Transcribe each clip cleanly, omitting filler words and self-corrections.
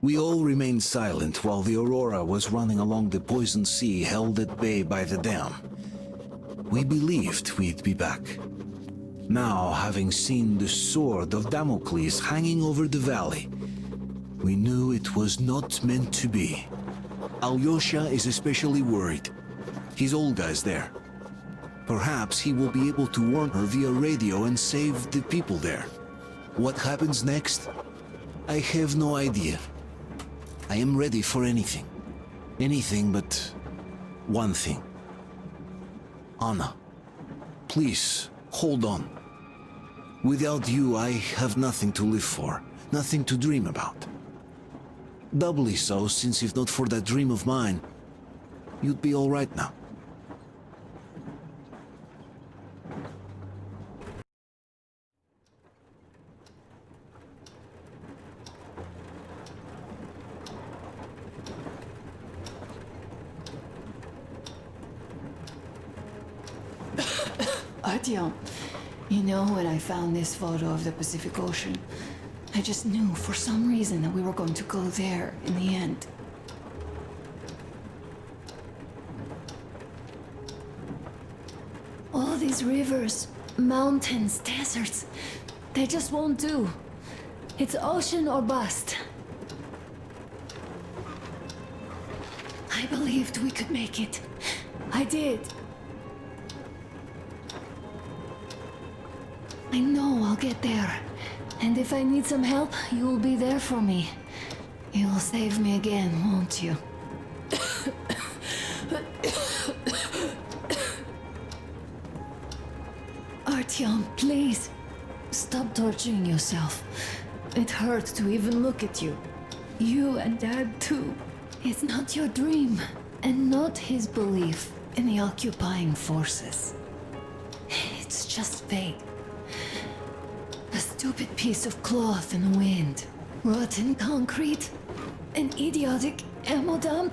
We all remained silent while the Aurora was running along the poisoned sea held at bay by the dam. We believed we'd be back. Now, having seen the sword of Damocles hanging over the valley, we knew it was not meant to be. Alyosha is especially worried. His Olga is there. Perhaps he will be able to warn her via radio and save the people there. What happens next? I have no idea. I am ready for anything. Anything but one thing. Anna, please, hold on. Without you, I have nothing to live for, nothing to dream about. Doubly so, since if not for that dream of mine, you'd be all right now. Artyom, you know, when I found this photo of the Pacific Ocean, I just knew for some reason that we were going to go there in the end. All these rivers, mountains, deserts, they just won't do. It's ocean or bust. I believed we could make it. I did. I know I'll get there. And if I need some help, you will be there for me. You will save me again, won't you? Artyom, please. Stop torturing yourself. It hurts to even look at you. You and Dad too. It's not your dream, and not his belief in the occupying forces. It's just fate. A stupid piece of cloth in the wind. Rotten concrete. An idiotic ammo dump.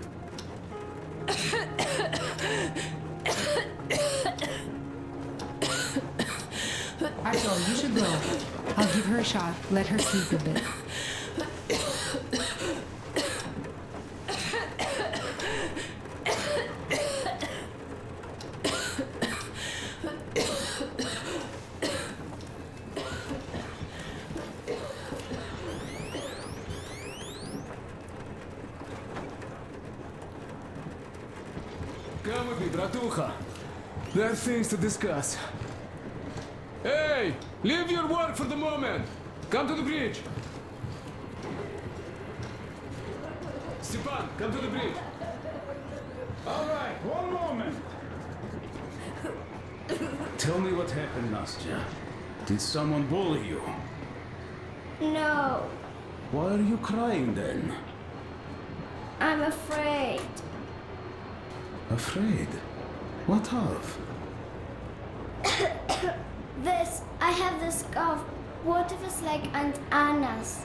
Artyom, you should go. I'll give her a shot. Let her sleep a bit. Come with me, bratucha. There are things to discuss. Hey! Leave your work for the moment! Come to the bridge! Stepan, come to the bridge! All right, one moment. Tell me what happened, Nastya. Did someone bully you? No, Why are you crying then? I'm afraid. Afraid? What of? I have this cough. What if it's like Aunt Anna's?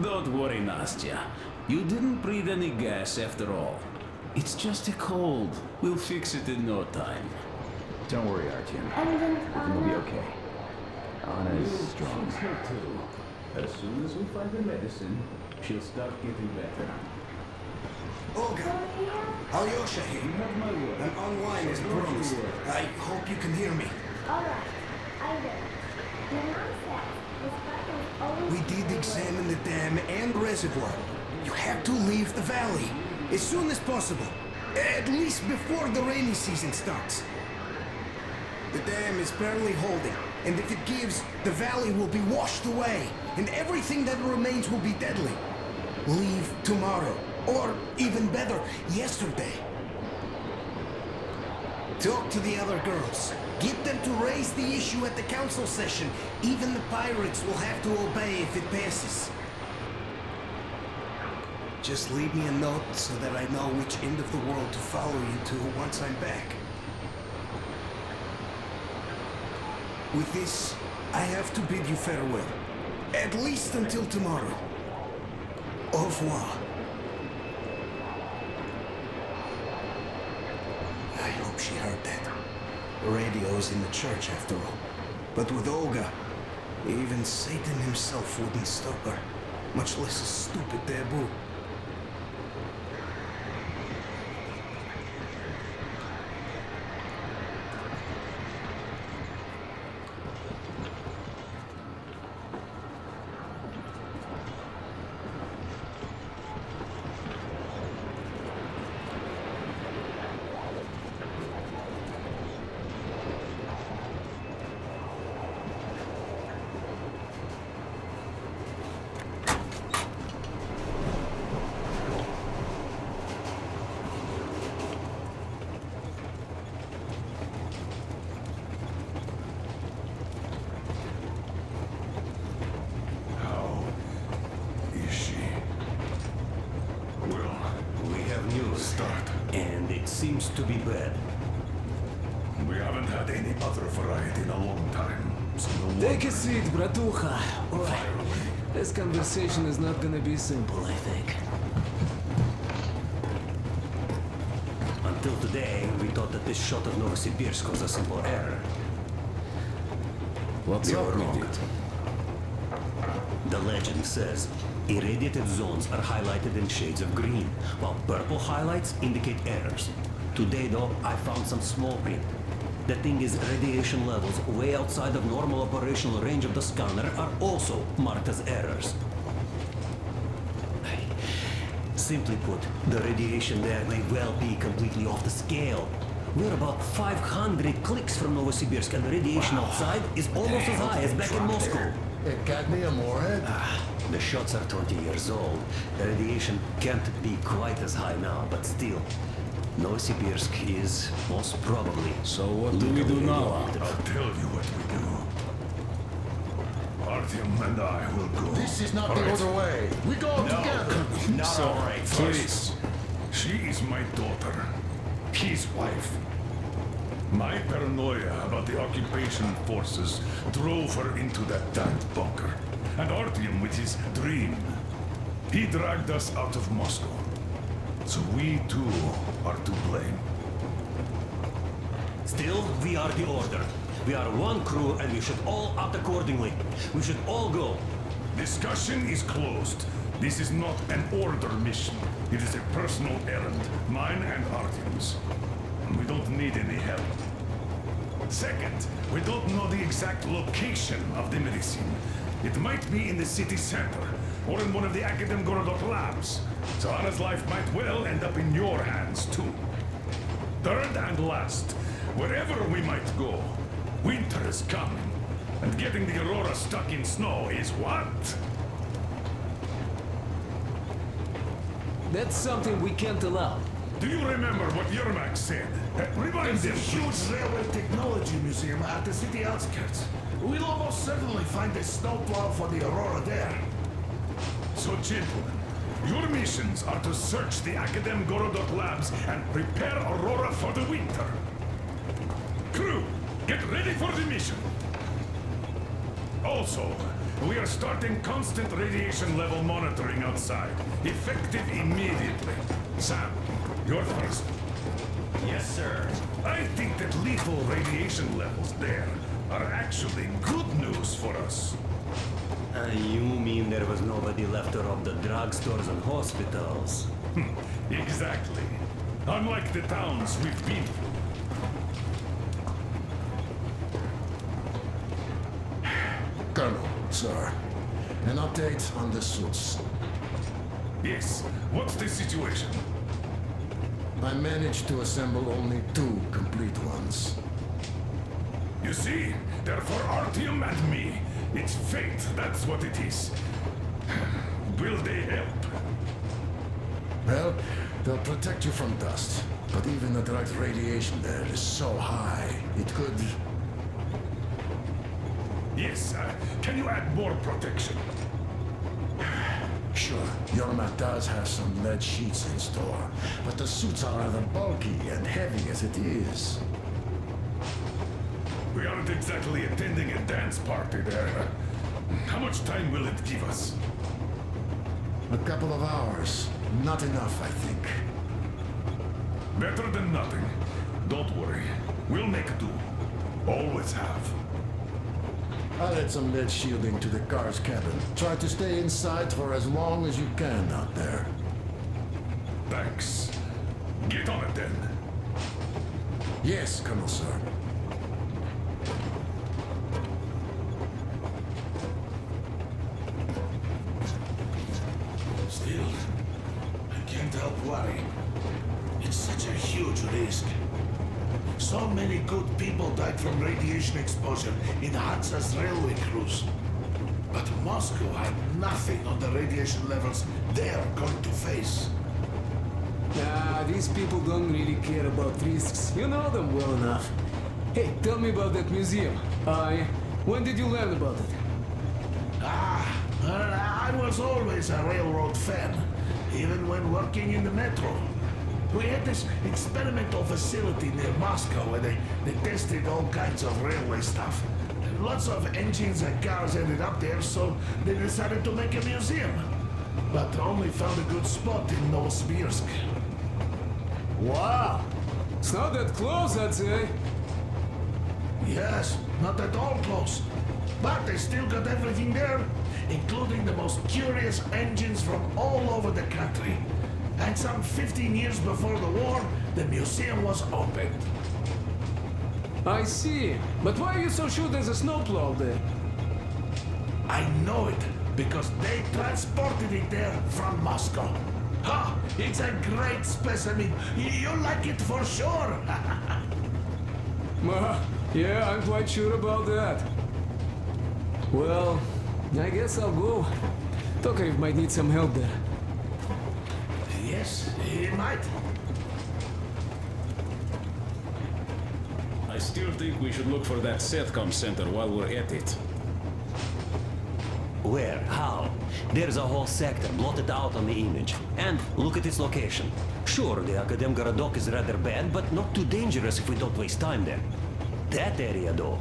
Don't worry, Nastya. You didn't breathe any gas after all. It's just a cold. We'll fix it in no time. Don't worry, Artyom. And then Everything will be Anna? okay. Anna is strong. She's her too. As soon as we find the medicine, she'll start getting better. Olga, Alyosha You here. have my word. I'm online as promised. I hope you can hear me. Alright, I will. Your mom says this button is always... We did examine the dam and reservoir. You have to leave the valley as soon as possible. At least before the rainy season starts. The dam is barely holding, and if it gives, the valley will be washed away, and everything that remains will be deadly. Leave tomorrow, or even better, yesterday. Talk to the other girls. Get them to raise the issue at the council session. Even the pirates will have to obey if it passes. Just leave me a note so that I know which end of the world to follow you to once I'm back. With this, I have to bid you farewell. At least until tomorrow. Au revoir. I hope she heard that. The radio is in the church after all. But with Olga, Even Satan himself wouldn't stop her, much less a stupid taboo. And it seems to be bad. We haven't had any other variety in a long time. So no Take a seat, bratucha. This conversation is not gonna be simple, I think. Until today, we thought that this shot of Novosibirsk was a simple error. What's We up were with wrong. it? The legend says irradiated zones are highlighted in shades of green, while purple highlights indicate errors. Today, though, I found some small print. The thing is, radiation levels way outside of normal operational range of the scanner are also marked as errors. Simply put, the radiation there may well be completely off the scale. We're about 500 clicks from Novosibirsk, and the radiation outside is almost as high as back in Moscow. cadmium warhead? The shots are 20 years old. The radiation can't be quite as high now, but still, Novosibirsk is most probably. So what do we do now? I'll tell you what we do. Artyom and I will go. This is not All the right? other way. We go together. Not all right, please. She is my daughter. His wife. My paranoia about the occupation forces drove her into that damned bunker. And Artyom with his dream. He dragged us out of Moscow. So we too are to blame. Still, we are the order. We are one crew, and we should all act accordingly. We should all go. Discussion is closed. This is not an order mission. It is a personal errand, mine and Artyom's. We don't need any help. Second, we don't know the exact location of the medicine. It might be in the city center, or in one of the Akademgorodok labs. So Anna's life might well end up in your hands, too. Third and last, wherever we might go, winter is coming. And getting the Aurora stuck in snow is what? That's something we can't allow. Do you remember what Yermak said? Remind There's a them. huge railway technology museum at the city outskirts. We'll almost certainly find a snowplow for the Aurora there. So, gentlemen, your missions are to search the Akademgorodok labs and prepare Aurora for the winter. Crew, get ready for the mission. Also, we are starting constant radiation level monitoring outside. Effective immediately. Sam, you're first. Yes, sir. I think that lethal radiation levels there are actually good news for us. You mean there was nobody left to rob the drugstores and hospitals? Exactly. Unlike the towns we've been through. Colonel, sir, an update on the suits. Yes, what's the situation? I managed to assemble only 2 complete ones. You see, they're for Artyom and me. It's fate, that's what it is. Will they help? Well, they'll protect you from dust. But even the direct radiation there is so high, it could... Yes, can you add more protection? Sure, Yorma does have some lead sheets in store, but the suits are rather bulky and heavy as it is. We aren't exactly attending a dance party there. How much time will it give us? A couple of hours. Not enough, I think. Better than nothing. Don't worry. We'll make do. Always have. I'll add some lead shielding to the car's cabin. Try to stay inside for as long as you can out there. Thanks. Get on it then. Yes, Colonel, sir. Still, I can't help worrying. It's such a huge risk. So many good people died from radiation exposure in Hansa's railway crews. But Moscow had nothing on the radiation levels they're going to face. Nah, these people don't really care about risks. You know them well enough. Hey, tell me about that museum. When did you learn about it? I was always a railroad fan, even when working in the metro. We had this experimental facility near Moscow where they tested all kinds of railway stuff. Lots of engines and cars ended up there, so they decided to make a museum. But only found a good spot in Novosibirsk. Wow! It's not that close, I'd say. Yes, not at all close. But they still got everything there, including the most curious engines from all over the country. And some 15 years before the war, the museum was opened. I see. But why are you so sure there's a snowplow there? I know it, because they transported it there from Moscow. Ha! It's a great specimen. You'll like it for sure. Yeah, I'm quite sure about that. Well, I guess I'll go. Tokarev might need some help there. Yes, he might. I still think we should look for that SETCOM center while we're at it. Where? How? There's a whole sector blotted out on the image. And look at its location. Sure, the Akademgorodok is rather bad, but not too dangerous if we don't waste time there. That area, though.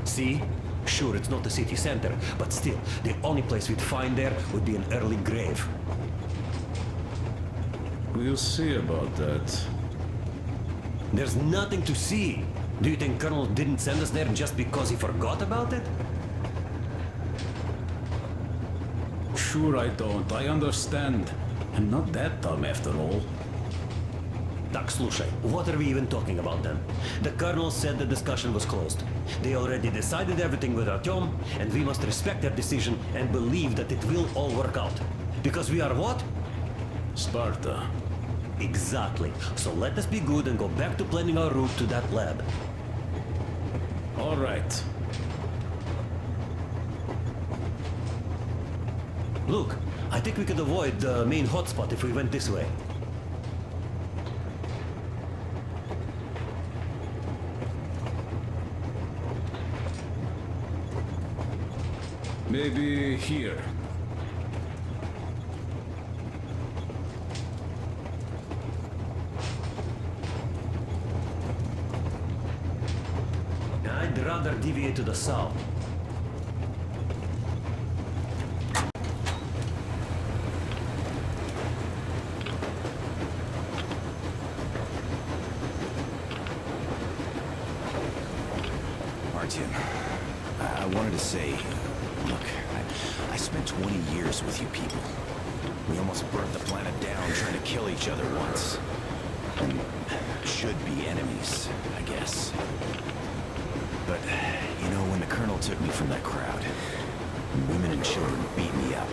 See? Sure, it's not the city center, but still, the only place we'd find there would be an early grave. We'll see about that. There's nothing to see. Do you think Colonel didn't send us there just because he forgot about it? Sure I don't. I understand. I'm not that dumb after all. Tak, слушай, what are we even talking about then? The Colonel said the discussion was closed. They already decided everything with Artyom, and we must respect their decision and believe that it will all work out. Because we are what? Sparta. Exactly. So let us be good and go back to planning our route to that lab. All right. Look, I think we could avoid the main hotspot if we went this way. Maybe here. I'd rather deviate to the south. Artyom, I wanted to say, look, I spent 20 years with you people. We almost burnt the planet down trying to kill each other once. And should be enemies, I guess. But, you know, when the Colonel took me from that crowd, and women and children beat me up,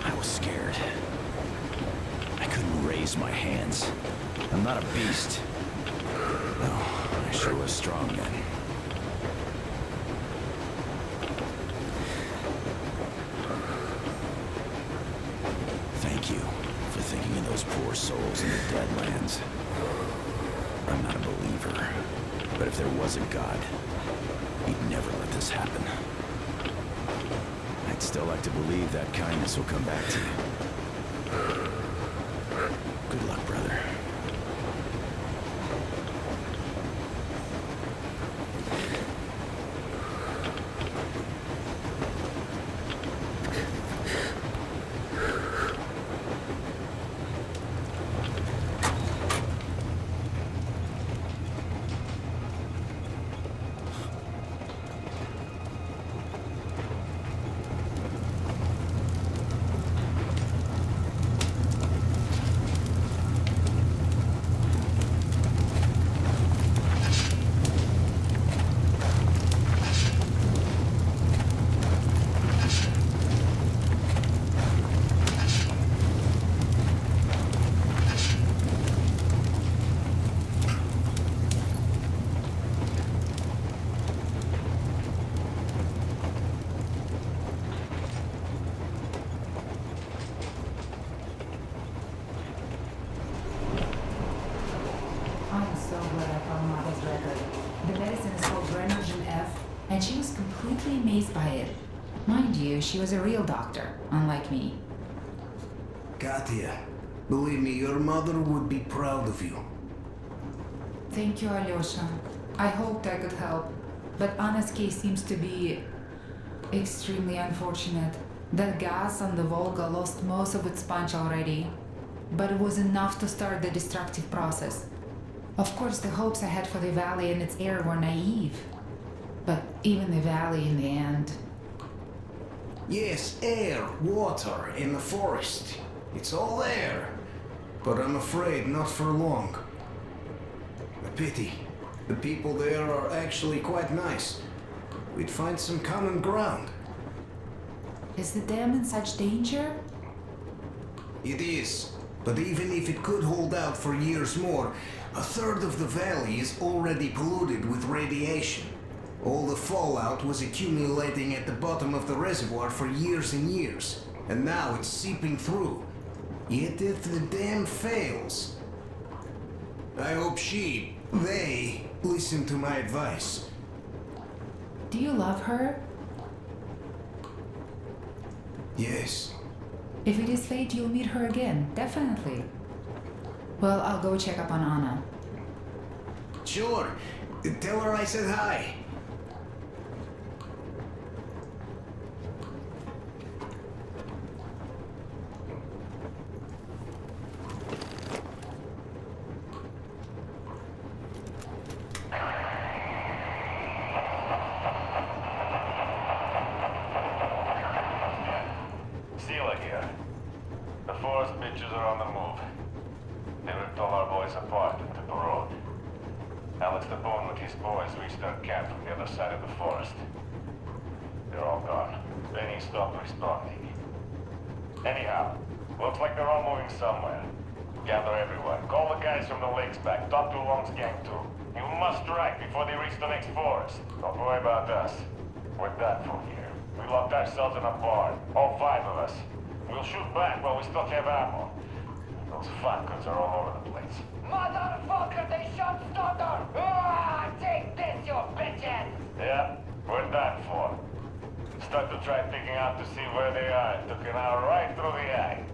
I was scared. I couldn't raise my hands. I'm not a beast. No, I sure was strong then. Thank you for thinking of those poor souls in the Deadlands. I'm not a believer, but if there was a God, he'd never let this happen. I'd still like to believe that kindness will come back to you. Good luck, brother. mind you, she was a real doctor, unlike me. Katya, believe me, your mother would be proud of you. Thank you, Alyosha. I hoped I could help, but Anna's case seems to be extremely unfortunate. That gas on the Volga lost most of its punch already, but it was enough to start the destructive process. Of course, the hopes I had for the valley and its air were naive, but even the valley in the end. Yes, air, water, in the forest. It's all there. But I'm afraid not for long. A pity. The people there are actually quite nice. We'd find some common ground. Is the dam in such danger? It is. But even if it could hold out for years more, a third of the valley is already polluted with radiation. All the fallout was accumulating at the bottom of the reservoir for years and years, and now it's seeping through. Yet if the dam fails, I hope they listen to my advice. Do you love her? Yes. If it is fate, you'll meet her again, definitely. Well, I'll go check up on Anna. Sure. Tell her I said hi. Sela here. The forest bitches are on the move. They ripped all our boys apart and took the road. Alex the Bone with his boys reached their camp from the other side of the forest. They're all gone. Benny stopped responding. Anyhow, looks like they're all moving somewhere. Gather everyone. Call the guys from the lakes back. Talk to Long's gang too. You must strike before they reach the next forest. Don't worry about us. We're done for here. We locked ourselves in a barn. All 5 of us. We'll shoot back while we still have ammo. Those fuckers are all over the place. Motherfucker, they shot Stalker! Ah, take this, you bitches! Yeah, we're done for. Stuck to try picking out to see where they are. Took an hour right through the eye.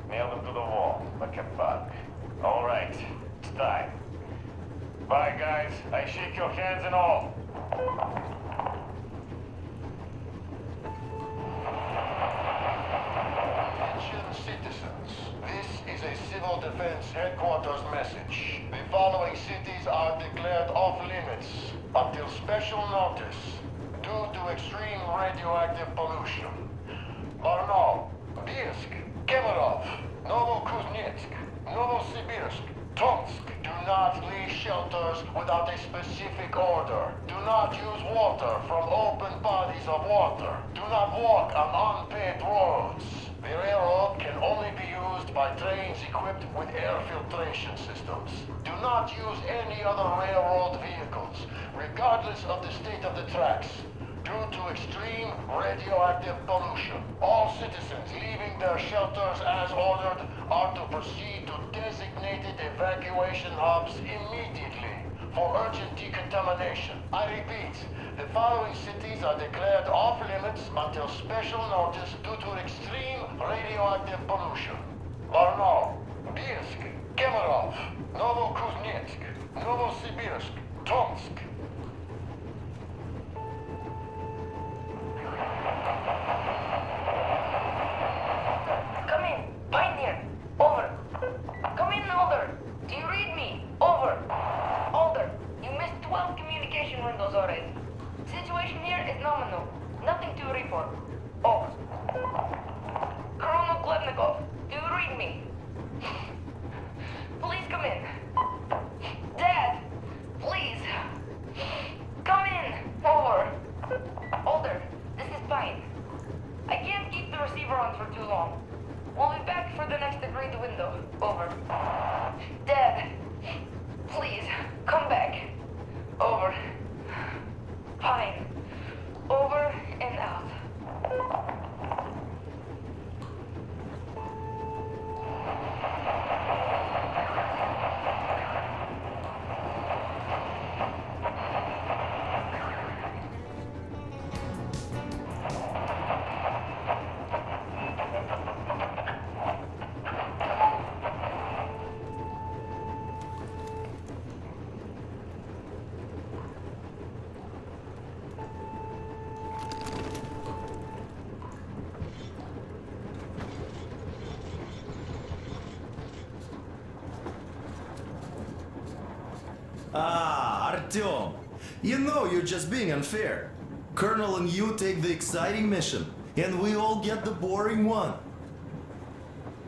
Nailed them to the wall, like a bug. All right, it's time. Bye, guys. I shake your hands and all. Attention citizens, this is a civil defense headquarters message. The following cities are declared off limits until special notice due to extreme radioactive pollution. Barnaul, Bielsk, Kemerov, Novokuznetsk, Novosibirsk, Tomsk. Do not leave shelters without a specific order. Do not use water from open bodies of water. Do not walk on unpaved roads. The railroad can only be used by trains equipped with air filtration systems. Do not use any other railroad vehicles, regardless of the state of the tracks, due to extreme radioactive pollution. All citizens leaving their shelters as ordered are to proceed to designated evacuation hubs immediately for urgent decontamination. I repeat, the following cities are declared off limits until special notice due to extreme radioactive pollution. Barnaul, Bielsk, Kemerov, Novokuznetsk, Novosibirsk, Tomsk. Come in, Pioneer. Over. Come in, Alder. Do you read me? Over. Alder, you missed 12 communication windows already. Situation here is nominal. Nothing to report. Over. Colonel Klebnikov, do you read me? Please come in. Dad, please. Come in. Over. Alder, this is Pine. I can't keep the receiver on for too long. We'll be back for the next agreed window. Over. Dad, please, come back. Over. Pine. Over and out. Ah, Artyom. You know you're just being unfair. Colonel and you take the exciting mission, and we all get the boring one.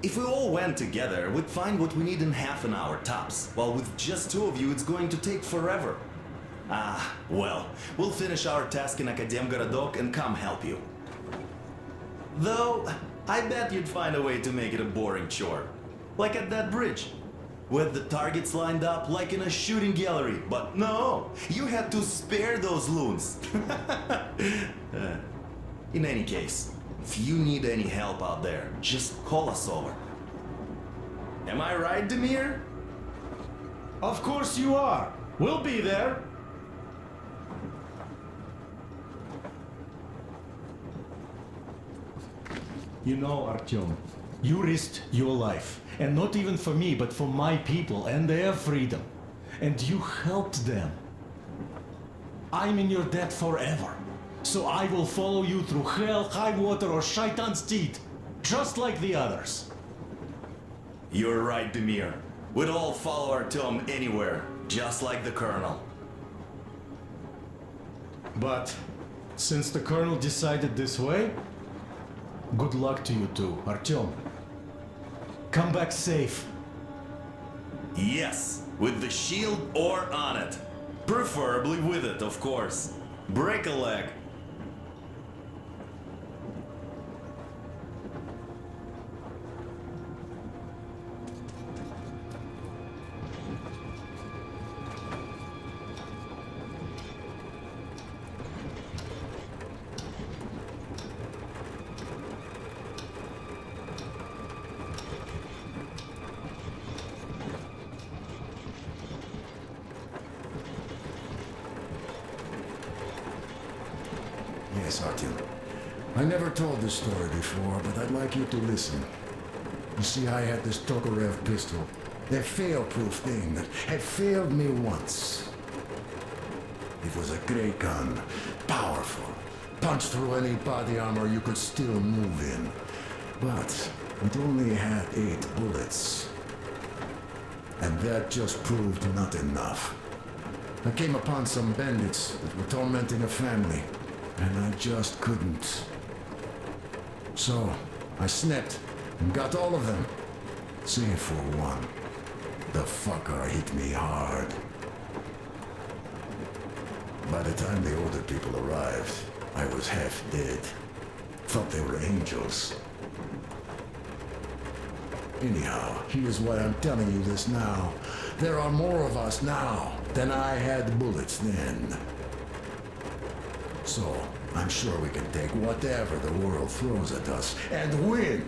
If we all went together, we'd find what we need in half an hour tops, while with just two of you, it's going to take forever. Ah, well, we'll finish our task in Akademgorodok and come help you. Though, I bet you'd find a way to make it a boring chore. Like at that bridge, with the targets lined up like in a shooting gallery. But no, you had to spare those loons. In any case, if you need any help out there, just call us over. Am I right, Demir? Of course you are. We'll be there. You know, Artyom, you risked your life. And not even for me, but for my people and their freedom. And you helped them. I'm in your debt forever. So I will follow you through hell, high water, or Shaitan's teeth. Just like the others. You're right, Demir. We'd all follow Artyom anywhere, just like the Colonel. But since the Colonel decided this way, good luck to you too, Artyom. Come back safe. Yes, with the shield or on it. Preferably with it, of course. Break a leg. Yes, Artyom. I never told this story before, but I'd like you to listen. You see, I had this Tokarev pistol. That fail-proof thing that had failed me once. It was a great gun. Powerful. Punch through any body armor you could still move in. But it only had 8 bullets. And that just proved not enough. I came upon some bandits that were tormenting a family. And I just couldn't. So, I snapped and got all of them. Save for one. The fucker hit me hard. By the time the older people arrived, I was half dead. Thought they were angels. Anyhow, here's why I'm telling you this now. There are more of us now than I had bullets then. So, I'm sure we can take whatever the world throws at us and win!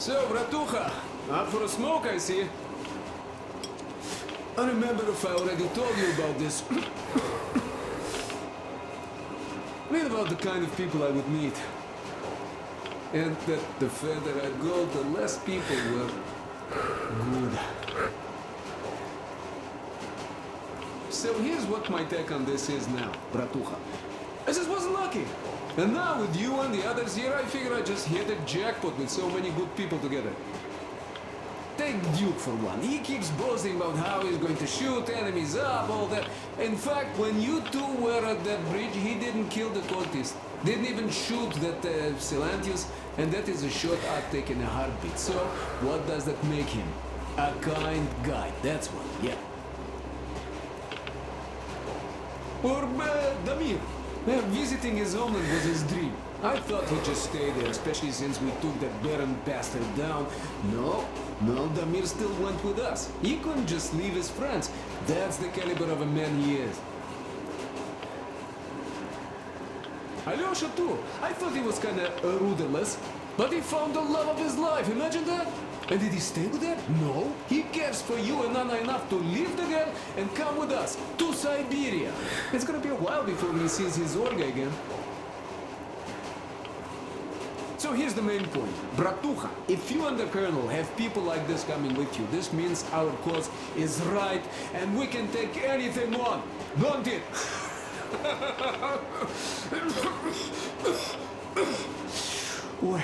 So, Bratucha, out for a smoke, I see. I remember if I already told you about this. Read about the kind of people I would meet. And that the further I go, the less people were good. So here's what my take on this is now, Bratucha. I just wasn't lucky. And now with you and the others here, I figure I just hit a jackpot with so many good people together. Take Duke for one. He keeps boasting about how he's going to shoot enemies up, all that. In fact, when you two were at that bridge, he didn't kill the cultist. Didn't even shoot that Silantius, and that is a shot I'd take in a heartbeat. So, what does that make him? A kind guy, that's what, yeah. Or Damir. Visiting his homeland was his dream. I thought he'd just stay there, especially since we took that Baron bastard down. No, Damir still went with us. He couldn't just leave his friends. That's the caliber of a man he is. Alyosha too. I thought he was kinda rudderless, but he found the love of his life. Imagine that? And did he stay with her? No. He cares for you and Anna enough to leave the girl and come with us to Siberia. It's gonna be a while before he sees his Olga again. So here's the main point. Bratucha, if you and the Colonel have people like this coming with you, this means our cause is right and we can take anything on. Don't it? Ой.